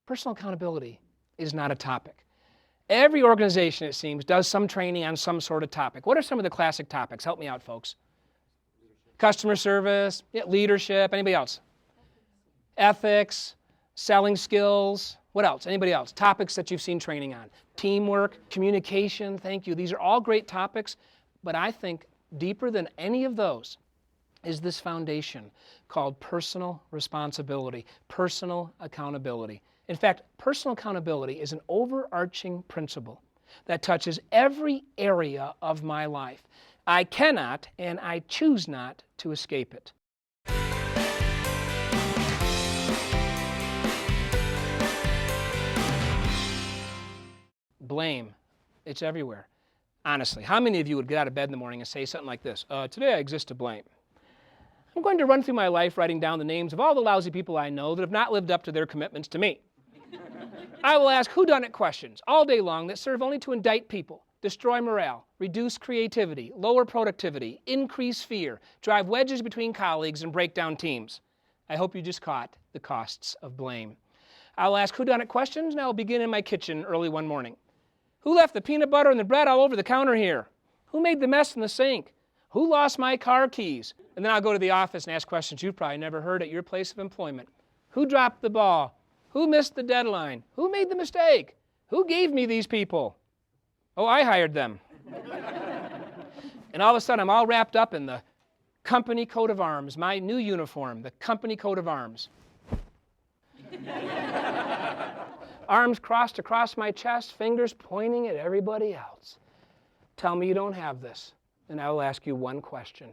Personal accountability is not a topic. Every organization, it seems, does some training on some sort of topic. What are some of the classic topics? Help me out, folks. Customer service, leadership, anybody else? Ethics, selling skills, what else? Anybody else? Topics that you've seen training on. Teamwork, communication, thank you. These are all great topics, but I think deeper than any of those is this foundation called personal responsibility, personal accountability. In fact, personal accountability is an overarching principle that touches every area of my life. I cannot and I choose not to escape it. Blame. It's everywhere. Honestly, how many of you would get out of bed in the morning and say something like this? Today I exist to blame. I'm going to run through my life writing down the names of all the lousy people I know that have not lived up to their commitments to me. I will ask whodunit questions all day long that serve only to indict people, destroy morale, reduce creativity, lower productivity, increase fear, drive wedges between colleagues, and break down teams. I hope you just caught the costs of blame. I'll ask whodunit questions, and I'll begin in my kitchen early one morning. Who left the peanut butter and the bread all over the counter here? Who made the mess in the sink? Who lost my car keys? And then I'll go to the office and ask questions you've probably never heard at your place of employment. Who dropped the ball? Who missed the deadline? Who made the mistake? Who gave me these people? Oh, I hired them. And all of a sudden, I'm all wrapped up in the company coat of arms, my new uniform, the company coat of arms. Arms crossed across my chest, fingers pointing at everybody else. Tell me you don't have this, and I will ask you one question.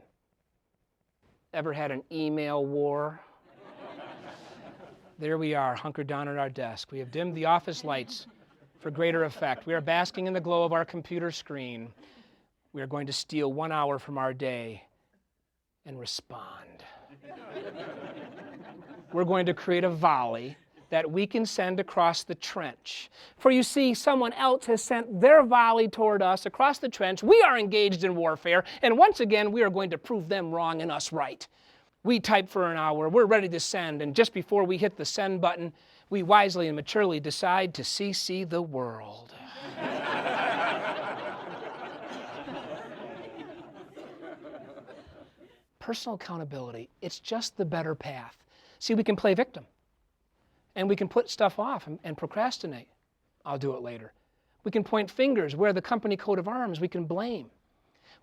Ever had an email war? There we are, hunkered down at our desk. We have dimmed the office lights for greater effect. We are basking in the glow of our computer screen. We are going to steal 1 hour from our day and respond. We're going to create a volley that we can send across the trench. For you see, someone else has sent their volley toward us across the trench. We are engaged in warfare, and once again, we are going to prove them wrong and us right. We type for an hour, we're ready to send, and just before we hit the send button, we wisely and maturely decide to CC the world. Personal accountability, it's just the better path. See, we can play victim, and we can put stuff off and procrastinate. I'll do it later. We can point fingers, wear the company coat of arms, we can blame.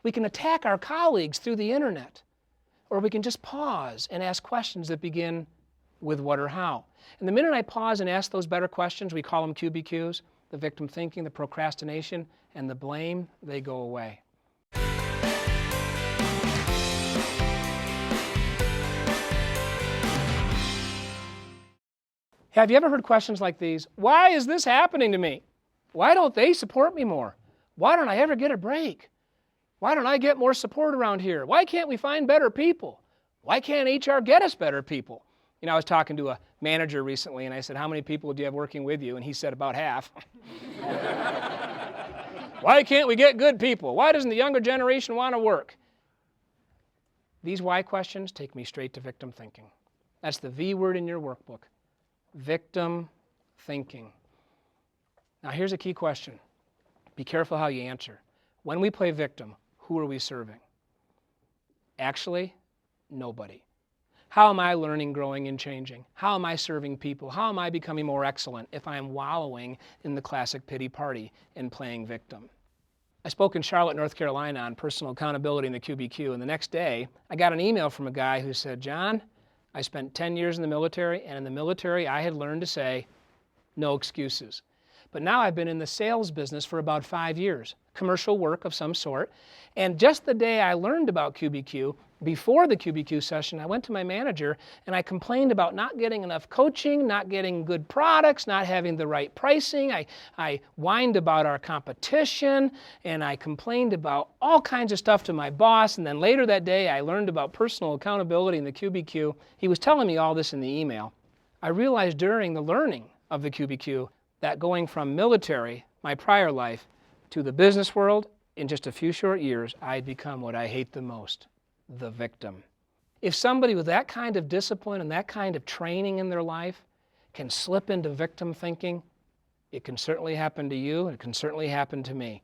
We can attack our colleagues through the internet. Or we can just pause and ask questions that begin with what or how. And the minute I pause and ask those better questions, we call them QBQs, the victim thinking, the procrastination, and the blame, they go away. Have you ever heard questions like these? Why is this happening to me? Why don't they support me more? Why don't I ever get a break? Why don't I get more support around here? Why can't we find better people? Why can't HR get us better people? You know, I was talking to a manager recently, and I said, how many people do you have working with you? And he said, about half. Why can't we get good people? Why doesn't the younger generation want to work? These why questions take me straight to victim thinking. That's the V word in your workbook, victim thinking. Now, here's a key question. Be careful how you answer. When we play victim, who are we serving? Actually, nobody. How am I learning, growing, and changing? How am I serving people? How am I becoming more excellent if I am wallowing in the classic pity party and playing victim? I spoke in Charlotte, North Carolina on personal accountability in the QBQ, and the next day I got an email from a guy who said, John, I spent 10 years in the military, and in the military I had learned to say, no excuses. But now I've been in the sales business for about 5 years, commercial work of some sort. And just the day I learned about QBQ, before the QBQ session, I went to my manager and I complained about not getting enough coaching, not getting good products, not having the right pricing. I whined about our competition, and I complained about all kinds of stuff to my boss. And then later that day, I learned about personal accountability in the QBQ. He was telling me all this in the email. I realized during the learning of the QBQ that going from military, my prior life, to the business world, in just a few short years, I'd become what I hate the most, the victim. If somebody with that kind of discipline and that kind of training in their life can slip into victim thinking, it can certainly happen to you, and it can certainly happen to me.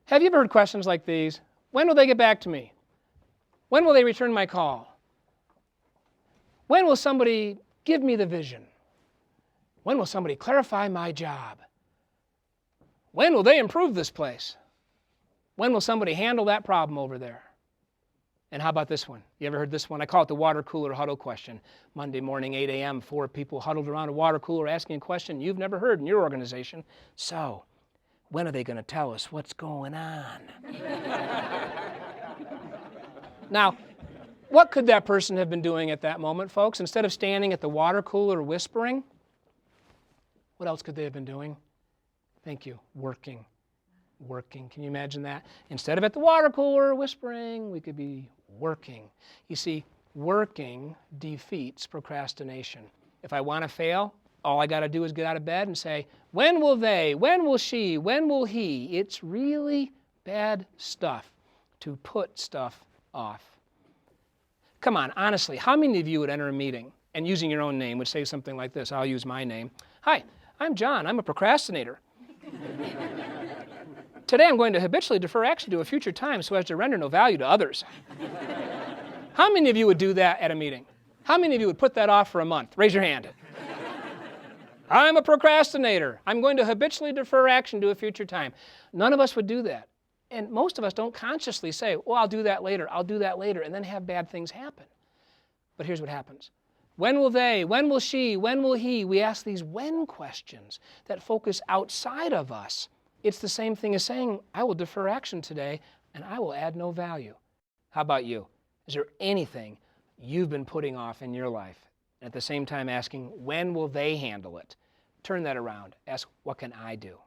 Have you ever heard questions like these? When will they get back to me? When will they return my call? When will somebody give me the vision? When will somebody clarify my job? When will they improve this place? When will somebody handle that problem over there? And how about this one? You ever heard this one? I call it the water cooler huddle question. Monday morning, 8 a.m., 4 people huddled around a water cooler asking a question you've never heard in your organization. So, when are they going to tell us what's going on? Now, what could that person have been doing at that moment, folks? Instead of standing at the water cooler whispering, what else could they have been doing? Thank you. Working. Can you imagine that? Instead of at the water cooler whispering, we could be working. You see, working defeats procrastination. If I want to fail, all I got to do is get out of bed and say, when will they, when will she, when will he? It's really bad stuff to put stuff off. Come on, honestly, how many of you would enter a meeting and using your own name would say something like this? I'll use my name. Hi, I'm John. I'm a procrastinator. Today I'm going to habitually defer action to a future time so as to render no value to others. How many of you would do that at a meeting? How many of you would put that off for a month? Raise your hand. I'm a procrastinator. I'm going to habitually defer action to a future time. None of us would do that. And most of us don't consciously say, well, I'll do that later, and then have bad things happen. But here's what happens. When will they? When will she? When will he? We ask these when questions that focus outside of us. It's the same thing as saying, I will defer action today, and I will add no value. How about you? Is there anything you've been putting off in your life? And at the same time asking, when will they handle it? Turn that around. Ask, what can I do?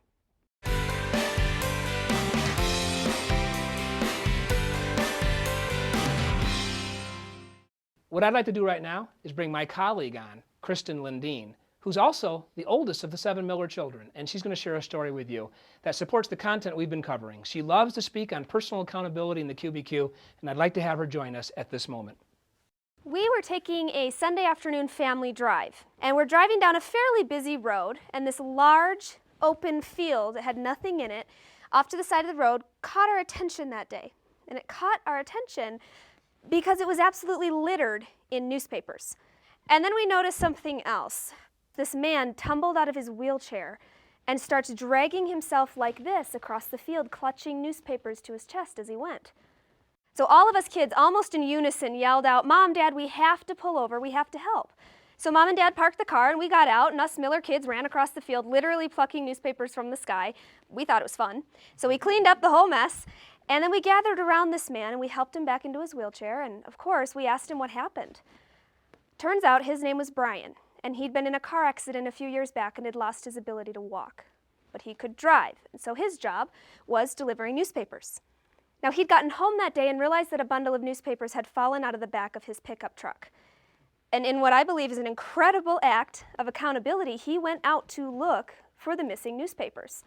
What I'd like to do right now is bring my colleague on, Kristen Lindeen, who's also the oldest of the 7 Miller children, and she's going to share a story with you that supports the content we've been covering. She loves to speak on personal accountability in the QBQ, and I'd like to have her join us at this moment. We were taking a Sunday afternoon family drive, and we're driving down a fairly busy road, and this large open field that had nothing in it off to the side of the road caught our attention that day. And it caught our attention because it was absolutely littered in newspapers. And then we noticed something else. This man tumbled out of his wheelchair and starts dragging himself like this across the field, clutching newspapers to his chest as he went. So all of us kids, almost in unison, yelled out, Mom, Dad, we have to pull over, we have to help. So Mom and Dad parked the car and we got out, and us Miller kids ran across the field, literally plucking newspapers from the sky. We thought it was fun. So we cleaned up the whole mess, and then we gathered around this man and we helped him back into his wheelchair, and of course we asked him what happened. Turns out his name was Brian, and he'd been in a car accident a few years back and had lost his ability to walk. But he could drive, and so his job was delivering newspapers. Now, he'd gotten home that day and realized that a bundle of newspapers had fallen out of the back of his pickup truck. And in what I believe is an incredible act of accountability, he went out to look for the missing newspapers.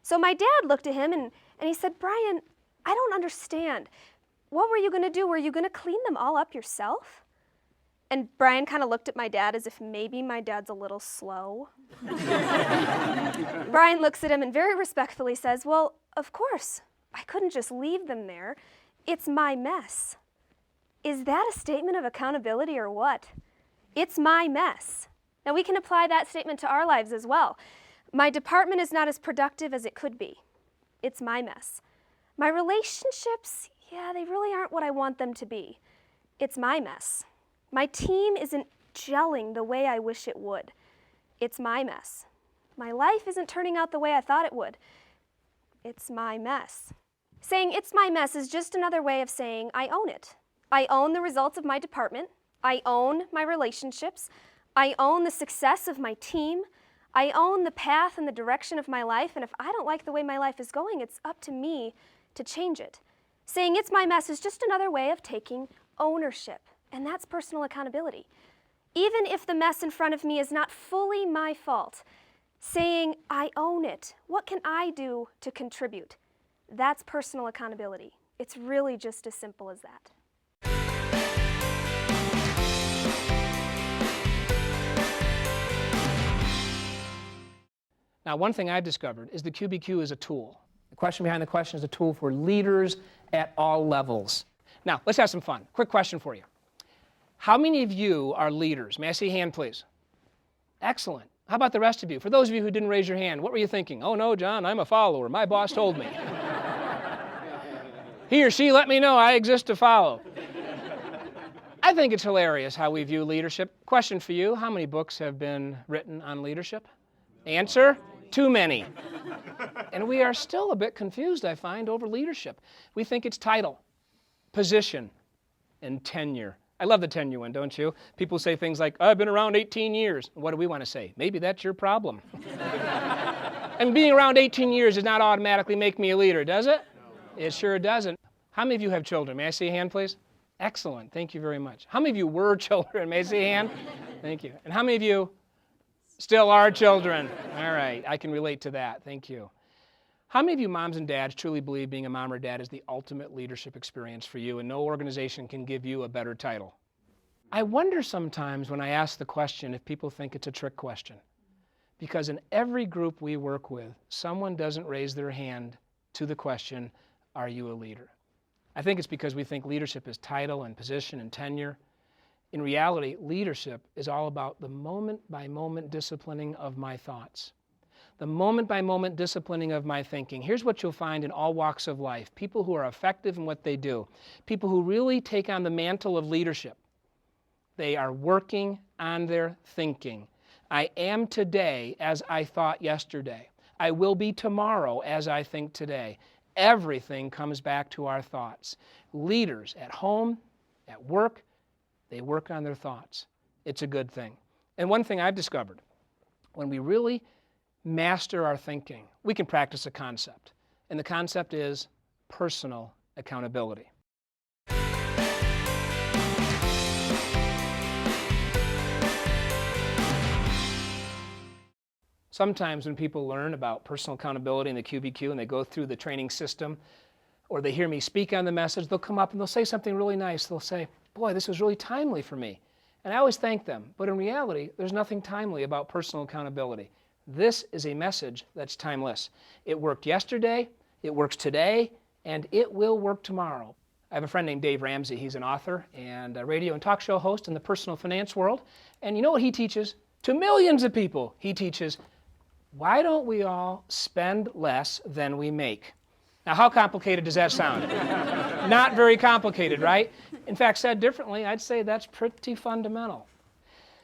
So my dad looked at him and he said, Brian, I don't understand. What were you going to do? Were you going to clean them all up yourself? And Brian kind of looked at my dad as if maybe my dad's a little slow. Brian looks at him and very respectfully says, well, of course. I couldn't just leave them there. It's my mess. Is that a statement of accountability or what? It's my mess. Now we can apply that statement to our lives as well. My department is not as productive as it could be. It's my mess. My relationships, yeah, they really aren't what I want them to be. It's my mess. My team isn't gelling the way I wish it would. It's my mess. My life isn't turning out the way I thought it would. It's my mess. Saying it's my mess is just another way of saying I own it. I own the results of my department. I own my relationships. I own the success of my team. I own the path and the direction of my life, and if I don't like the way my life is going, it's up to me to change it. Saying it's my mess is just another way of taking ownership, and that's personal accountability. Even if the mess in front of me is not fully my fault, saying, I own it. What can I do to contribute? That's personal accountability. It's really just as simple as that. Now, one thing I've discovered is the QBQ is a tool. The question behind the question is a tool for leaders at all levels. Now, let's have some fun. Quick question for you. How many of you are leaders? May I see a hand, please? Excellent. How about the rest of you? For those of you who didn't raise your hand, what were you thinking? Oh, no, John, I'm a follower. My boss told me. He or she let me know I exist to follow. I think it's hilarious how we view leadership. Question for you, how many books have been written on leadership? Answer? Too many. And we are still a bit confused, I find, over leadership. We think it's title, position, and tenure. I love the tenure one, don't you? People say things like, I've been around 18 years. What do we want to say? Maybe that's your problem. And being around 18 years does not automatically make me a leader, does it? No. It sure doesn't. How many of you have children? May I see a hand, please? Excellent. Thank you very much. How many of you were children? May I see a hand? Thank you. And how many of you still are children? All right. I can relate to that. Thank you. How many of you moms and dads truly believe being a mom or dad is the ultimate leadership experience for you and no organization can give you a better title? I wonder sometimes when I ask the question if people think it's a trick question. Because in every group we work with, someone doesn't raise their hand to the question, are you a leader? I think it's because we think leadership is title and position and tenure. In reality, leadership is all about the moment-by-moment disciplining of my thoughts. The moment-by-moment disciplining of my thinking. Here's what you'll find in all walks of life. People who are effective in what they do. People who really take on the mantle of leadership. They are working on their thinking. I am today as I thought yesterday. I will be tomorrow as I think today. Everything comes back to our thoughts. Leaders at home, at work, they work on their thoughts. It's a good thing. And one thing I've discovered, when we really master our thinking, we can practice a concept. And the concept is personal accountability. Sometimes when people learn about personal accountability in the QBQ and they go through the training system, or they hear me speak on the message, they'll come up and they'll say something really nice. They'll say, boy, this was really timely for me. And I always thank them. But in reality, there's nothing timely about personal accountability. This is a message that's timeless. It worked yesterday, it works today, and it will work tomorrow. I have a friend named Dave Ramsey. He's an author and a radio and talk show host in the personal finance world. And you know what he teaches? To millions of people, he teaches, why don't we all spend less than we make? Now, how complicated does that sound? Not very complicated, right? In fact, said differently, I'd say that's pretty fundamental.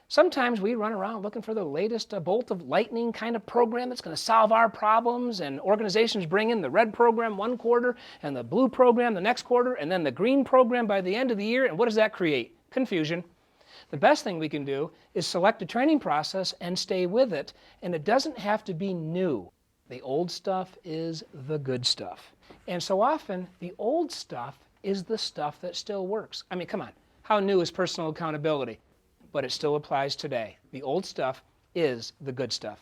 Sometimes we run around looking for the latest bolt of lightning kind of program that's going to solve our problems, and organizations bring in the red program one quarter and the blue program the next quarter and then the green program by the end of the year, and what does that create? Confusion. The best thing we can do is select a training process and stay with it, and it doesn't have to be new. The old stuff is the good stuff. And so often, the old stuff is the stuff that still works. I mean, come on, how new is personal accountability? But it still applies today. The old stuff is the good stuff.